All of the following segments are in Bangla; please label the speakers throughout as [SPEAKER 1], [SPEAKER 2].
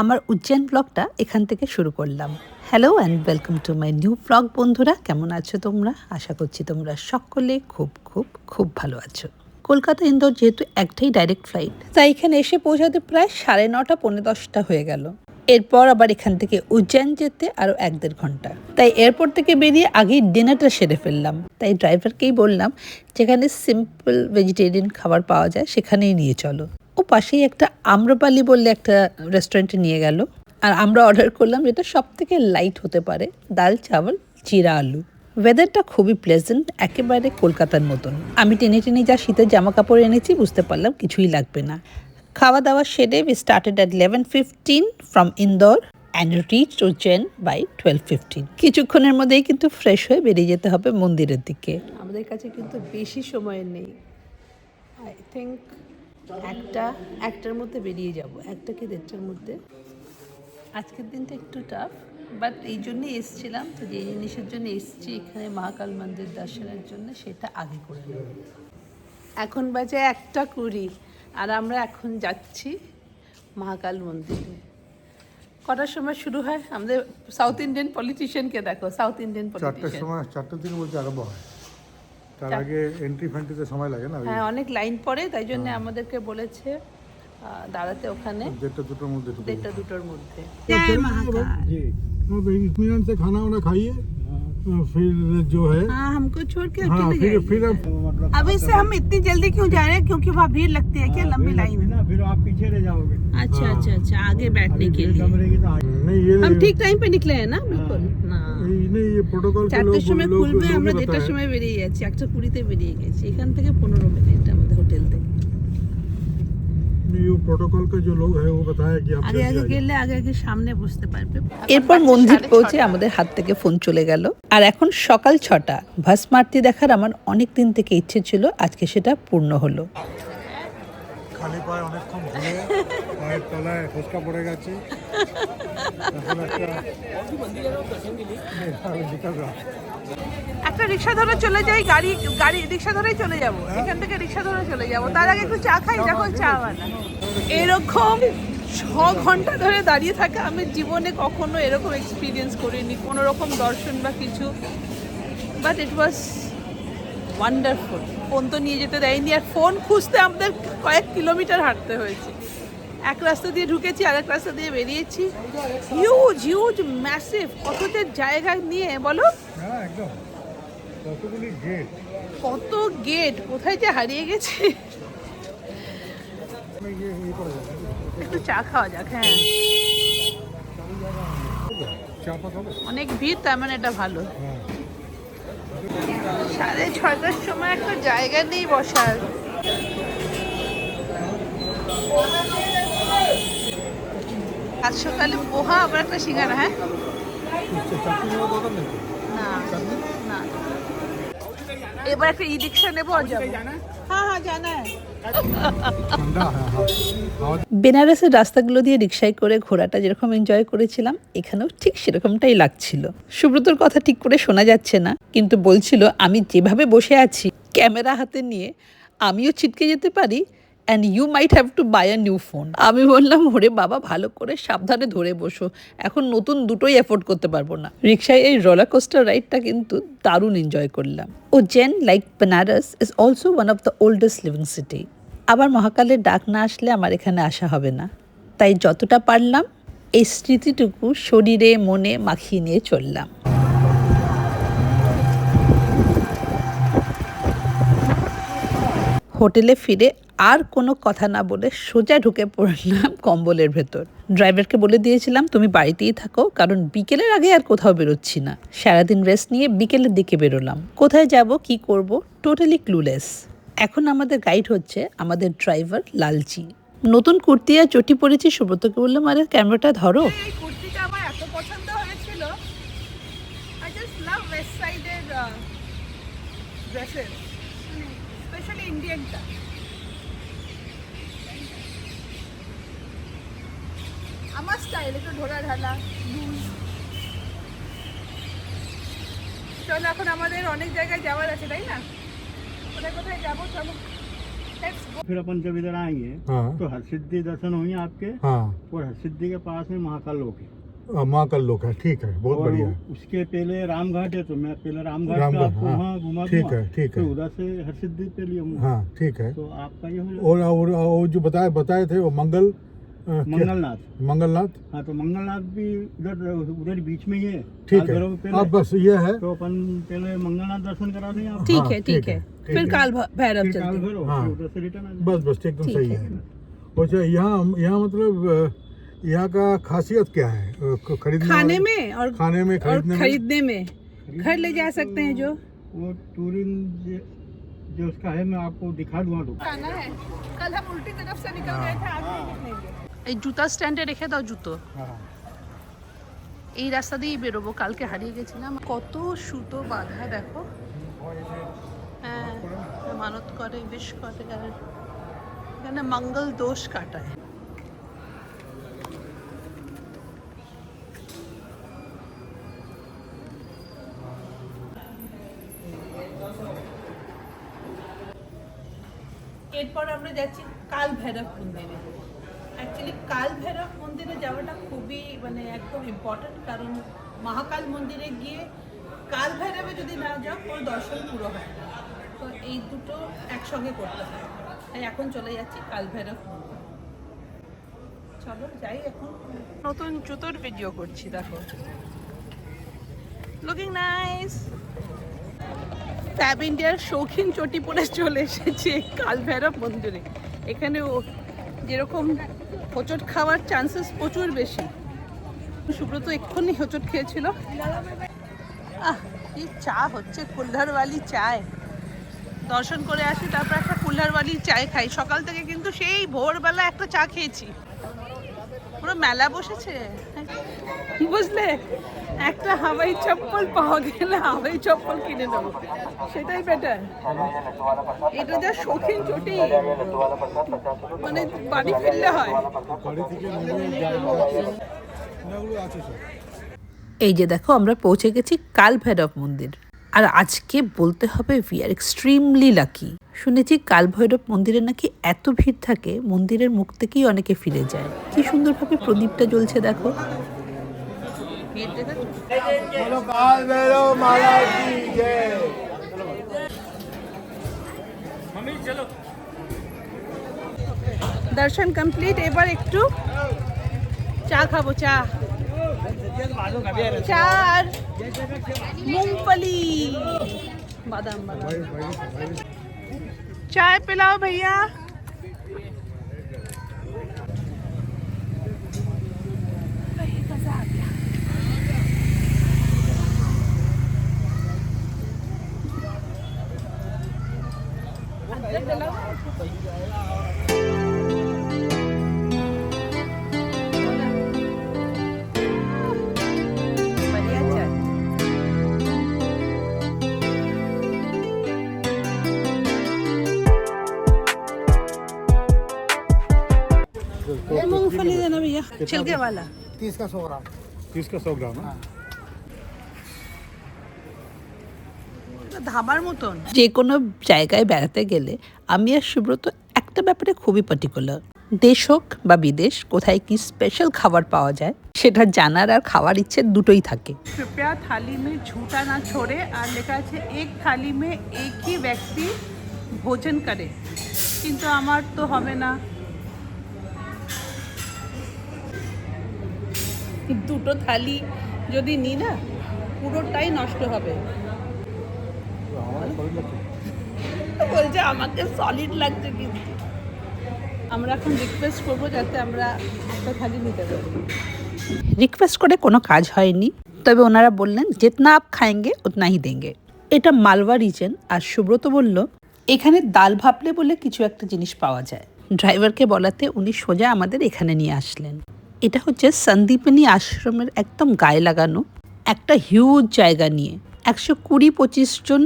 [SPEAKER 1] আমার উজ্জৈন ব্লগটা এখান থেকে শুরু করলাম। Hello and welcome to my new blog. বন্ধুরা, কেমন আছো তোমরা? আশা করছি তোমরা সকলে খুব খুব খুব ভালো আছো। কলকাতা ইন্দোর যেহেতু একটাই ডাইরেক্ট ফ্লাইট, তাই এখানে এসে পৌঁছাতে প্রায় 9:30 পৌনে 10টা হয়ে গেল। এরপর আবার এখান থেকে উজ্জৈন যেতে আরও 1-1.5 ঘন্টা। তাই এয়ারপোর্ট থেকে বেরিয়ে আগেই ডিনারটা সেরে ফেললাম। তাই ড্রাইভারকেই বললাম, যেখানে সিম্পল ভেজিটেরিয়ান খাবার পাওয়া যায় সেখানেই নিয়ে চলো। ও পাশেই একটা আম্রপালি বললে একটা রেস্টুরেন্টে নিয়ে গেল। আর আমরা অর্ডার করলাম যেটা সব থেকে লাইট হতে পারে, ডাল চাওয়াল জিরা আলু। ওয়েদারটা খুবই প্লেজেন্ট, একেবারে কলকাতার মতন। আমি টেনে টেনে যা শীতের জামা কাপড় এনেছি বুঝতে পারলাম কিছুই লাগবে না। খাওয়া দাওয়া সেরে we started at 11:15 from Indore and reached Ujjain by 12:15. কিছুক্ষণের মধ্যেই কিন্তু ফ্রেশ হয়ে বেরিয়ে যেতে হবে মন্দিরের দিকে। আমাদের কাছে কিন্তু বেশি সময় নেই। আই থিঙ্ক একটার মধ্যে বেরিয়ে যাব, 1টা কি 1:30টার মধ্যে। আজকের দিনটা একটু টাফ, বাট এই জন্যই এসছিলাম, তো যে জিনিসের জন্য এসছি এখানে মহাকাল মন্দির দর্শনের জন্য, সেটা আগে করে নেব। এখন বাজে 1:20 আর আমরা এখন যাচ্ছি মহাকাল মন্দিরে। কটার সময় শুরু হয়? আমাদের সাউথ ইন্ডিয়ান পলিটিশিয়ানকে দেখো, সাউথ ইন্ডিয়ান পলিটিশিয়ান
[SPEAKER 2] 4টার দিকে বলতে আরম্ভ হয়। তার আগে এন্ট্রি ফ্যান্ট্রিতে সময় লাগে না?
[SPEAKER 1] হ্যাঁ, অনেক লাইন পড়ে, তাই জন্য আমাদেরকে বলেছে দাঁড়াতে ওখানে
[SPEAKER 2] 1:30-2টার মধ্যে।
[SPEAKER 1] 1:30-2টার মধ্যে।
[SPEAKER 2] जी, इत्मीनान से खाना वाना खाइए, फिर जो है
[SPEAKER 1] हाँ, हमको छोड़ के
[SPEAKER 2] हाँ
[SPEAKER 1] अकेले
[SPEAKER 2] फिर
[SPEAKER 1] जाएंगे।
[SPEAKER 2] मतलब
[SPEAKER 1] अब इससे हम इतनी जल्दी क्यों जा रहे हैं? क्योंकि वहाँ भीड़ लगती है क्या, लंबी लाइन है।
[SPEAKER 2] ना फिर आप पीछे रह जाओगे।
[SPEAKER 1] अच्छा अच्छा अच्छा, आगे बैठने के लिए।
[SPEAKER 2] रहेगी तो नहीं ये
[SPEAKER 1] हम ठीक टाइम पे निकले हैं ना? बिल्कुल ना।
[SPEAKER 2] नहीं ये प्रोटोकॉल के
[SPEAKER 1] 4টার সময় খুলবে, আমরা 1:30টার সময় বেরিয়ে যাচ্ছি। 1:20-তে বেরিয়ে গেছি এখান থেকে। 15 মিনিট আমাদের হোটেল থেকে।
[SPEAKER 2] ये प्रोटोकॉल का जो लोग है वो बताया कि आप
[SPEAKER 1] আগে আগে গেলে আগে আগে সামনে বুঝতে পারবে। এরপর মন্দির পৌঁছে আমাদের হাত থেকে ফোন চলে গেল। আর এখন সকাল 6টা। ভস্ম আরতি দেখার আমার অনেক দিন থেকে ইচ্ছে ছিল, আজকে সেটা পূর্ণ হলো।
[SPEAKER 2] খালি পায়ে অনেকক্ষণ ঘুরে পায়ের তলায় ফসকা পড়ে গেছে। এখন
[SPEAKER 1] একটা রিক্সা ধরে চলে যাই, গাড়ি রিক্সা ধরেই চলে যাব। এখান থেকে রিক্সা ধরে চলে যাব, তার আগে একটু চা খাই, যখন চা বানা। এরকম 6 ঘন্টা ধরে দাঁড়িয়ে থাকা আমি জীবনে কখনো এরকম এক্সপিরিয়েন্স করিনি, কোনো রকম দর্শন বা কিছু। But it was wonderful. Phone তো নিয়ে যেতে দেয়নি, আর ফোন খুঁজতে আমাদের কয়েক কিলোমিটার হাঁটতে হয়েছে। এক রাস্তা দিয়ে ঢুকেছি, আরেক রাস্তা দিয়ে বেরিয়েছি। হিউজ হিউজ ম্যাসিভ, কত যে জায়গা নিয়ে বলো।
[SPEAKER 2] হ্যাঁ একদম, কতগুলি গেট,
[SPEAKER 1] কত গেট, কোথায় যে হারিয়ে গেছে। একটু চা খাওয়া যাক। হ্যাঁ, অনেক ভিড়, তার মানে এটা ভালো। 6:30টার সময় একটা জায়গা নেই বসার। আজ সকালে পোহা, আবার একটা সিঙ্গারা। হ্যাঁ না না, এবার একটা ই রিক্সা নেবো আর যাবো। হ্যাঁ হ্যাঁ, জানা है। বেনারসের রাস্তাগুলো দিয়ে রিক্সায় করে ঘোরাটা যেরকম এনজয় করেছিলাম, এখানেও ঠিক সেরকমটাই লাগছিল। সুব্রতর কথা ঠিক করে শোনা যাচ্ছে না, কিন্তু বলছিল আমি যেভাবে বসে আছি ক্যামেরা হাতে নিয়ে, আমিও ছিটকে যেতে পারি, and you might have to buy a new phone. আমি বললাম, ওরে বাবা, ভালো করে সাবধানে ধরে বসো, এখন নতুন দুটোই অ্যাফোর্ড করতে পারবো না। রিক্সায় এই রোলার কোস্টার রাইডটা কিন্তু দারুণ এনজয় করলাম। Ujjain, like Benares, is also one of the oldest living city. আবার মহাকালের ডাক না আসলে আমার এখানে আসা হবে না, তাই যতটা পারলাম এই স্মৃতিটুকু শরীরে মনে মাখিয়ে নিয়ে চললাম। হোটেলে ফিরে আর কোনো কথা না বলে সোজা ঢুকে পড়লাম কম্বলের ভেতর। ড্রাইভারকে বলে দিয়েছিলাম তুমি বাড়িতেই থাকো, কারণ বিকেলের আগে আর কোথাও বেরোচ্ছি না। সারাদিন রেস্ট নিয়ে বিকেলের দিকে বেরোলাম। কোথায় যাব, কি করব, টোটালি ক্লুলেস। এখন আমাদের গাইড হচ্ছে আমাদের ড্রাইভার লালজি। নতুন কুর্তি আর চটি পরেছি। সুব্রতকে বললাম, আরে ক্যামেরাটা ধরো। এই কুর্তিটা আমার এত পছন্দ হয়েছিল। আই জাস্ট লাভ ওয়েস্ট সাইডের ড্রেসেস, স্পেশালি ইন্ডিয়ানটা। আমার স্টাইল একটু ঢোলা ঢালা লুজ। চলো, এখন আমাদের অনেক জায়গায় যাওয়ার আছে, তাই না? কোথায় কোথায় যাবো চলো।
[SPEAKER 3] फिर अपन जब इधर आएंगे
[SPEAKER 2] हाँ
[SPEAKER 3] तो हरसिद्धि दर्शन होंगे आपके,
[SPEAKER 2] हाँ
[SPEAKER 3] और हरसिद्धि के पास में महाकाल लोक है।
[SPEAKER 2] माँ का लोक है, ठीक है, बहुत
[SPEAKER 3] और
[SPEAKER 2] बढ़िया है।
[SPEAKER 3] उसके पहले रामघाट है, तो मैं पहले रामघाट
[SPEAKER 2] रामघाट,
[SPEAKER 3] पे आपको
[SPEAKER 2] हाँ,
[SPEAKER 3] वहाँ घुमा
[SPEAKER 2] ठीक
[SPEAKER 3] दूंगा,
[SPEAKER 2] है, ठीक
[SPEAKER 3] फिर
[SPEAKER 2] है।
[SPEAKER 3] उधर से हरसिद्धि पे लिए
[SPEAKER 2] हाँ ठीक है।
[SPEAKER 3] तो आपका ये हो जाएगा।
[SPEAKER 2] और जो बताए थे वो
[SPEAKER 3] मंगलनाथ।
[SPEAKER 2] मंगलनाथ,
[SPEAKER 3] हाँ, तो मंगलनाथ भी उधर उधर बीच में ही है,
[SPEAKER 2] ठीक
[SPEAKER 3] काल
[SPEAKER 2] है।
[SPEAKER 3] भैरव पहले।
[SPEAKER 2] अब बस ये है,
[SPEAKER 3] तो अपन पहले मंगलनाथ दर्शन करा दें आप,
[SPEAKER 1] ठीक
[SPEAKER 2] हाँ,
[SPEAKER 1] है ठीक है,
[SPEAKER 2] ठीक
[SPEAKER 1] फिर
[SPEAKER 2] है।
[SPEAKER 1] काल भैरव
[SPEAKER 3] फिर काल
[SPEAKER 1] चलते हैं।
[SPEAKER 3] भैरव,
[SPEAKER 2] हाँ।
[SPEAKER 3] फिर उधर से रिटर्न आ जाएंगे।
[SPEAKER 2] बस एकदम
[SPEAKER 1] ठीक
[SPEAKER 2] सही
[SPEAKER 1] है।
[SPEAKER 2] है। अच्छा, यहाँ मतलब यहाँ का खासियत क्या है? खरीदने
[SPEAKER 1] खाने
[SPEAKER 2] वाले-
[SPEAKER 1] में और
[SPEAKER 2] खाने में,
[SPEAKER 1] और
[SPEAKER 2] खरीदने में?
[SPEAKER 1] खरीदने में घर ले जा सकते हैं जो
[SPEAKER 3] वो टूरिंग जो उसका है, मैं आपको दिखा दूंगा।
[SPEAKER 1] खाना है। कल हम उल्टी तरफ से निकल गए थे, आज नहीं निकलेंगे। এই জুতা স্ট্যান্ডে রেখে দাও জুতো।
[SPEAKER 2] हाँ
[SPEAKER 1] এই রাস্তা দিয়েই বেরোবো, কালকে হারিয়ে গেছিলাম। কত সুতো বাঁধা দেখো। হ্যাঁ, মানত করে, বিশ করে, আর এখানে মঙ্গল দোষ কাটায়। এরপর আমরা যাচ্ছি কাল ভৈরব মন্দিরে। অ্যাকচুয়ালি কাল ভৈরব মন্দিরে যাওয়াটা খুবই মানে একদম ইম্পর্ট্যান্ট, কারণ মহাকাল মন্দিরে গিয়ে কাল ভৈরবে যদি না যাও ওর দর্শন পুরো হয় না। তো এই দুটো একসঙ্গে করতে হয়, তাই এখন চলে যাচ্ছি কাল ভৈরব মন্দির। চলো যাই এখন। নতুন জুতোর ভিডিও করছি, দেখো লুকিং নাইস। ফ্যাব ইন্ডিয়ার শৌখিন চটি পরে চলে এসেছে কাল ভৈরব মন্দিরে। এখানেও যেরকম হোঁচট খাওয়ার চান্সেস প্রচুর বেশি। সুব্রত এক্ষুনি হোঁচট খেয়েছিল। কি চা হচ্ছে, কুল্হারওয়ালি চায়। দর্শন করে আসি, তারপর একটা কুল্হারওয়ালি চায় খাই। সকাল থেকে কিন্তু সেই ভোরবেলা একটা চা খেয়েছি। পুরো মেলা বসেছে, বুঝলে। একটা হাওয়াই চপ্পল পাওয়া গেলে হাওয়াই চপ্পল কিনে নেবো, সেটাই বেটার। এটা যা শৌখিন চটি, মানে বাড়ি ফিরলে হয়। এই যে দেখো, আমরা পৌঁছে গেছি কাল ভৈরব মন্দির। আর আজকে বলতে হবে উই আর এক্সট্রিমলি লাকি। শুনেছি কাল ভৈরব মন্দিরে নাকি এত ভিড় থাকে, মন্দিরের মুখ থেকেই অনেকে ফিরে যায়। কি সুন্দরভাবে প্রদীপটা জ্বলছে দেখো। দর্শন কমপ্লিট, এবার একটু চা খাবো। চা চার मूंगफली बादाम चाय पिलाओ भैया। मूंगफली देना भैया, छिलके वाला।
[SPEAKER 2] 30 का 100 ग्राम। 30 का 100 ग्राम है।
[SPEAKER 1] ধাবার মতন। যে কোনো জায়গায় বেড়াতে গেলে আমি আর সুব্রত একটা ব্যাপারে খুবই পার্টিকুলার। দেশ হোক বা বিদেশ, কোথায় কি স্পেশাল খাবার পাওয়া যায় সেটা জানার আর খাওয়ার ইচ্ছে দুটোই থাকে। কৃপয়া থালি মে ঝুটা না ছোড়ে, আর লেখা আছে এক থালি মে এক হি ব্যক্তি ভোজন করে, কিন্তু আমার তো হবে না। দুটো থালি যদি নিই না, পুরোটাই নষ্ট হবে। বলছে আমাকে সলিড লাগছে, কিন্তু আমরা এখন রিকোয়েস্ট করবো যাতে আমরা একটা থালি নিতে পারি। রিকোয়েস্ট করে কোনো কাজ হয়নি, তবে ওনারা বললেন জিতনা আপ খাएंगे উতনা হি দেंगे। এটা মালওয়া রিজন। আর সুব্রত বলল এখানে দাল ভাপলে বলে কিছু একটা জিনিস পাওয়া যায়। ড্রাইভারকে বলাতে উনি সোজা আমাদের এখানে নিয়ে আসলেন। এটা হচ্ছে সন্দীপনী আশ্রমের একদম গায়ে লাগানো একটা হিউজ জায়গা নিয়ে 120-25 জন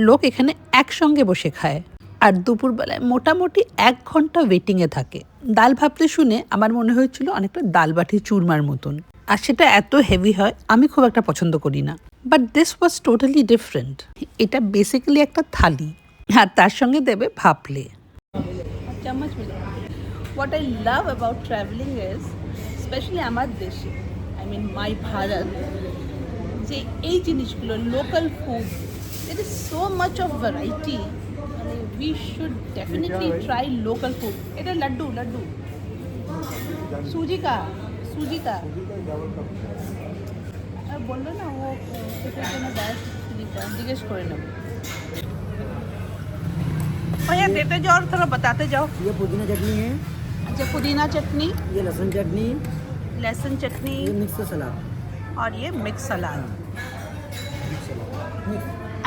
[SPEAKER 1] লোক এখানে একসঙ্গে বসে খায়। আর দুপুরবেলায় মোটামুটি 1 ঘন্টা ওয়েটিংয়ে থাকে। ডাল ভাবতে শুনে আমার মনে হয়েছিল অনেকটা ডাল বাটি চুরমার মতন, আর সেটা এত হেভি হয় আমি খুব একটা পছন্দ করি না। But this was totally different. এটা বেসিক্যালি একটা থালি, আর তার সঙ্গে দেবে ভাপলে। চামচ মিলে what I love about travelling is specially আমার দেশে আই মিন মাই ভারত যে এই জিনিসগুলো local food there is so much of variety মানে we should definitely try local food এটা লাড্ডু লাড্ডু सूजी का আর বললো না ও সেটার জন্য জিজ্ঞেস করে নেব भैया देते जाओ और थोड़ा बताते जाओ
[SPEAKER 4] ये पुदीना चटनी है,
[SPEAKER 1] अच्छा पुदीना चटनी
[SPEAKER 4] ये लहसुन चटनी,
[SPEAKER 1] लहसुन चटनी
[SPEAKER 4] ये मिक्स सलाद।
[SPEAKER 1] और ये mix salad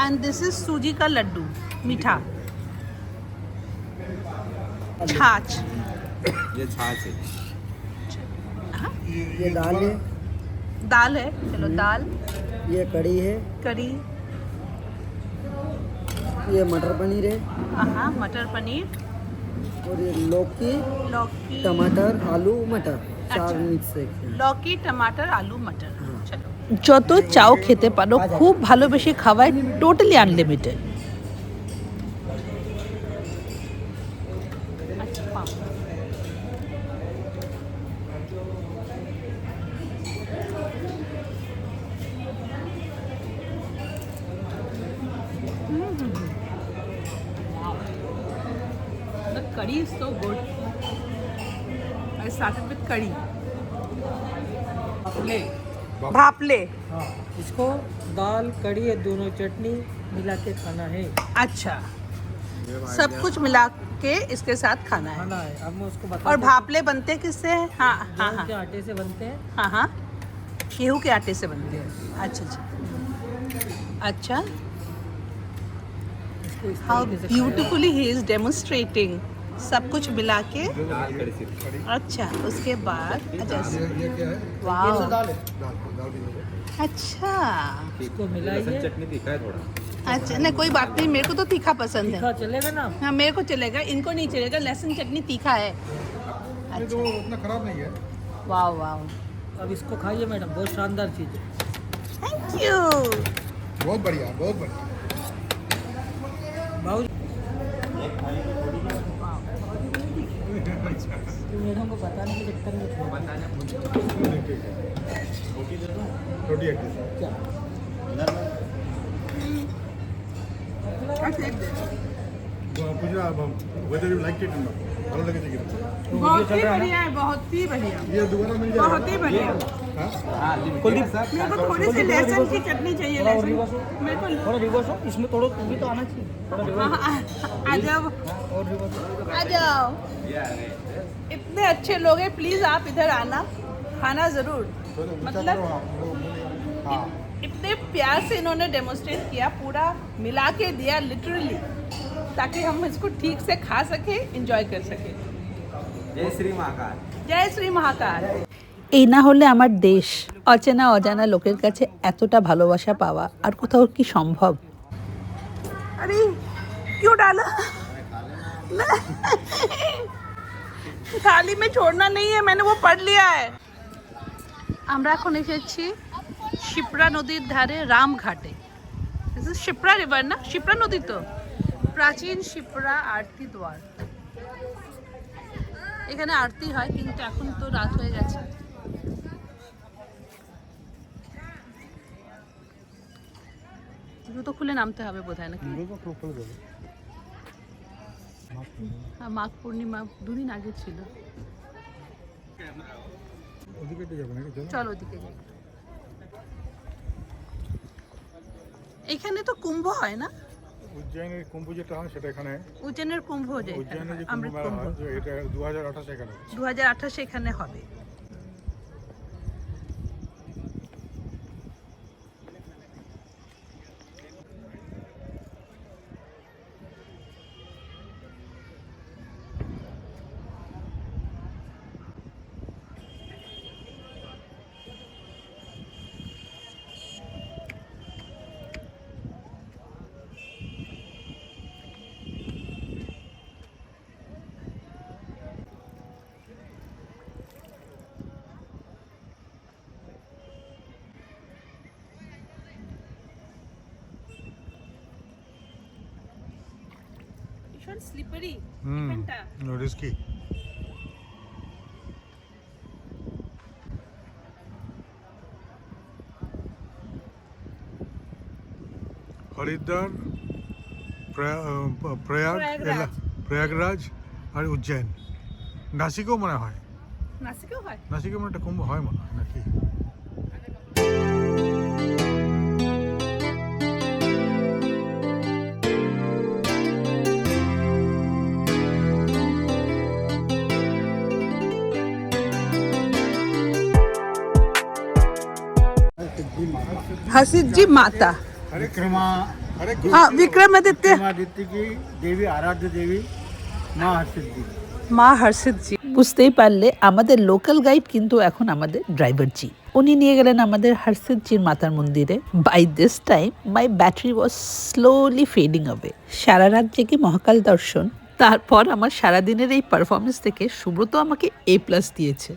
[SPEAKER 1] and this is सूजी का लड्डू मीठा छाछ
[SPEAKER 5] ये छाछ है।
[SPEAKER 4] ये दाल है,
[SPEAKER 1] दाल है चलो दाल
[SPEAKER 4] ये कड़ी है,
[SPEAKER 1] करी
[SPEAKER 4] ये मटर पनीर है
[SPEAKER 1] हाँ मटर पनीर
[SPEAKER 4] और ये लौकी,
[SPEAKER 1] लौकी
[SPEAKER 4] टमाटर, आलू, मटर
[SPEAKER 1] अच्छा।
[SPEAKER 4] चार मिक्स है।
[SPEAKER 1] লকি টমাটার আলু মটর চলো যত চাও খেতে পারো খুব ভালোবেসে খাওয়ায় totally unlimited The curry is so good. I started with curry. भापले
[SPEAKER 3] हाँ इसको दाल कड़ी ये दोनों चटनी मिला के खाना है
[SPEAKER 1] अच्छा सब कुछ मिला के इसके साथ खाना है
[SPEAKER 3] खाना है अब मैं उसको बता
[SPEAKER 1] और भापले बनते किससे हैं हाँ हाँ
[SPEAKER 3] गेहूं
[SPEAKER 1] हाँ
[SPEAKER 3] के आटे से बनते हैं
[SPEAKER 1] हाँ हाँ गेहूं के आटे से बनते हैं अच्छा अच्छा अच्छा
[SPEAKER 3] इसको इस
[SPEAKER 1] हाउ
[SPEAKER 3] तरीके से
[SPEAKER 1] ब्यूटिफुली ही इज डेमोन्स्ट्रेटिंग सब कुछ मिला के
[SPEAKER 5] दाल कड़ी से
[SPEAKER 1] अच्छा उसके बाद अच्छा
[SPEAKER 2] ये क्या है?
[SPEAKER 1] वाह
[SPEAKER 2] दाल है दाल भी
[SPEAKER 1] अच्छा
[SPEAKER 3] इसको
[SPEAKER 5] लहसुन
[SPEAKER 3] मिलाइए
[SPEAKER 5] चटनी तीखा है थोड़ा।
[SPEAKER 1] अच्छा नहीं कोई बात नहीं मेरे को तो तीखा पसंद है
[SPEAKER 3] तीखा चलेगा ना
[SPEAKER 1] हाँ मेरे को चलेगा इनको नहीं चलेगा लहसुन चटनी तीखा है
[SPEAKER 2] ये तो उतना खराब नहीं है।
[SPEAKER 1] वाह वाह
[SPEAKER 3] अब इसको खाइए मैडम बहुत शानदार चीज़ है
[SPEAKER 1] थैंक यू
[SPEAKER 2] बहुत बढ़िया बहुत बढ़िया।
[SPEAKER 3] भाऊ मैडम को बताने के चक्कर में छोड़
[SPEAKER 2] रोटी एक दे।
[SPEAKER 3] क्या
[SPEAKER 2] पूछ रहा whether you like it or not। ভালো লেগেছে কি?
[SPEAKER 1] बहुत ही बढ़िया है बहुत ही बढ़िया
[SPEAKER 2] ये दोबारा मिल जाएगा।
[SPEAKER 1] बहुत ही बढ़िया
[SPEAKER 2] हाँ?
[SPEAKER 1] मेरे को थोड़ी सी लहसुन की चटनी चाहिए लहसुन मेरे को
[SPEAKER 3] थोड़ा रिवर्स हो इसमें थोड़ा भी तो आना चाहिए थोड़ा रिवर्स
[SPEAKER 1] आ जाओ
[SPEAKER 3] और रिवर्स
[SPEAKER 1] आ जाओ इतने अच्छे लोग हैं प्लीज आप इधर आना खाना जरूर मतलब
[SPEAKER 2] हाँ
[SPEAKER 1] इतने प्यार से इन्होंने डेमोन्स्ट्रेट किया पूरा मिला के दिया लिटरली ताकि हम इसको ठीक से खा सके एंजॉय कर सके
[SPEAKER 5] जय श्री महाकाल।
[SPEAKER 1] জয় শ্রী মহাকাল এই না হলে আমার দেশ অচেনা অজানা লোকের কাছে এতটা ভালোবাসা পাওয়া আর কোথাও কি সম্ভব আরে क्यों डाला थाली में छोड़ना नहीं है मैंने वो पढ़ लिया है আমরা এখন এসেছি শিপ্রা নদীর ধারে রামঘাটে দিস ইজ শিপ্রা রিভার না শিপ্রা নদী তো প্রাচীন শিপ্রা আরতি দ্বার এখানে আরতি হয় কিন্তু এখন তো রাত হয়ে গেছে জুতো খুলে নামতে হবে বোধহয় নাকি হ্যাঁ মাঘ পূর্ণিমা দুদিন আগে ছিল
[SPEAKER 2] ওদিকে তো যাবো নাকি? চলো।
[SPEAKER 1] চল ওদিকে যাই এখানে তো কুম্ভ হয় না
[SPEAKER 2] উজ্জয়নের কুম্ভ যেটা হয় সেটা এখানে।
[SPEAKER 1] উজ্জয়নের কুম্ভ যে
[SPEAKER 2] উজ্জয়নের যে কুম্ভ
[SPEAKER 1] অমৃত
[SPEAKER 2] মেলা
[SPEAKER 1] কুম্ভ
[SPEAKER 2] হয় যে এটা 2028 এখানে।
[SPEAKER 1] 2028 এখানে হবে ভীষণ স্লিপারি
[SPEAKER 2] রিস্কি। হরিদ্বার, প্রয়াগরাজ আর উজ্জয়ন। নাসিকও মনে হয়,
[SPEAKER 1] নাসিকেও হয়।
[SPEAKER 2] নাসিকে মনে একটা কুম্ভ হয় মনে হয় নাকি।
[SPEAKER 1] हरसिद्धि माता
[SPEAKER 2] अरे
[SPEAKER 1] विक्रमादित्य
[SPEAKER 6] विक्रमादित्य की देवी आराध्य देवी माँ हरसिद्धि।
[SPEAKER 1] মা হরসিদ্ধি। বুঝতেই পারলে আমাদের লোকাল গাইড কিন্তু এখন আমাদের ড্রাইভার জি। উনি নিয়ে গেলেন আমাদের হরসিদ্ধির মাতার মন্দিরে। By this time my battery was slowly fading away. সারা রাত জেগে মহাকাল দর্শন, তারপর আমার সারাদিনের এই পারফরমেন্স থেকে সুব্রত আমাকে A+ দিয়েছে।